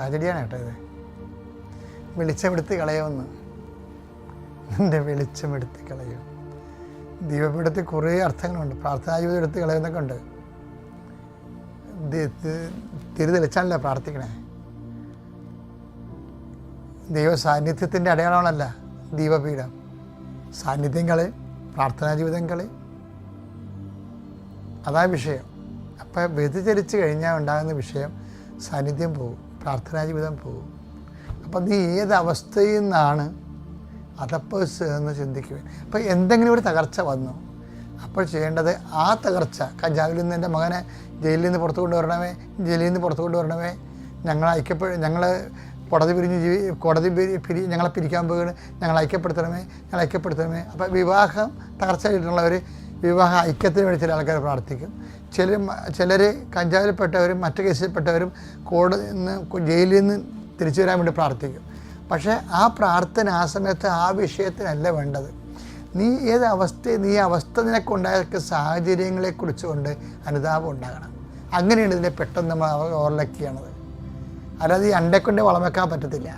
ട്രാജഡിയാണ് കേട്ടോ ഇത്. വെളിച്ചമെടുത്ത് കളയുമെന്ന്, നിൻ്റെ വെളിച്ചമെടുത്ത് കളയും. ദൈവപീഠത്തിൽ കുറേ അർത്ഥങ്ങളുണ്ട്. പ്രാർത്ഥനാ ജീവിതം എടുത്ത് കളയുന്നൊക്കെ ഉണ്ട്. തിരി തെളിച്ചാണല്ലോ പ്രാർത്ഥിക്കണേ. ദൈവ സാന്നിധ്യത്തിൻ്റെ അടയാളമാണല്ല ദൈവപീഠം. സാന്നിധ്യങ്ങൾ, പ്രാർത്ഥനാ ജീവിതങ്ങൾ, അതാ വിഷയം. അപ്പം വ്യതിചലിച്ച് കഴിഞ്ഞാൽ ഉണ്ടാകുന്ന വിഷയം സാന്നിധ്യം പോകും, പ്രാർത്ഥനാ ജീവിതം പോകും. അപ്പം നീ ഏത് അവസ്ഥയിൽ നിന്നാണ് അതപ്പോൾ എന്ന് ചിന്തിക്കുക. അപ്പം എന്തെങ്കിലും ഒരു തകർച്ച വന്നു, അപ്പോൾ ചെയ്യേണ്ടത് ആ തകർച്ച. കഞ്ചാവിൽ നിന്ന് എൻ്റെ മകനെ ജയിലിൽ നിന്ന് പുറത്തു കൊണ്ടുവരണമേ, ജയിലിൽ നിന്ന് പുറത്തു കൊണ്ടുവരണമേ, ഞങ്ങൾ കോടതി ഞങ്ങളെ പിരിക്കാൻ പോകുകയാണ്, ഞങ്ങൾ ഐക്യപ്പെടുത്തണമേ. അപ്പോൾ വിവാഹം തകർച്ചയായിട്ടുള്ളവർ വിവാഹ ഐക്യത്തിന് വേണ്ടി ചില ആൾക്കാർ പ്രാർത്ഥിക്കും. ചിലർ കഞ്ചാവിൽപ്പെട്ടവരും മറ്റു കേസിൽപ്പെട്ടവരും ജയിലിൽ നിന്ന് തിരിച്ചു വരാൻ വേണ്ടി പ്രാർത്ഥിക്കും. പക്ഷേ ആ പ്രാർത്ഥന ആ സമയത്ത് ആ വിഷയത്തിനല്ല വേണ്ടത്. നീ അവസ്ഥ നിനക്കുണ്ടായ സാഹചര്യങ്ങളെക്കുറിച്ച് കൊണ്ട് അനുതാപം ഉണ്ടാകണം. അങ്ങനെയാണ് ഇതിനെ പെട്ടെന്ന് നമ്മൾ ഓവർലക്ക് ചെയ്യണത്. അല്ലാതെ ഈ അണ്ടേക്കൊണ്ട് വളം വെക്കാൻ പറ്റത്തില്ല.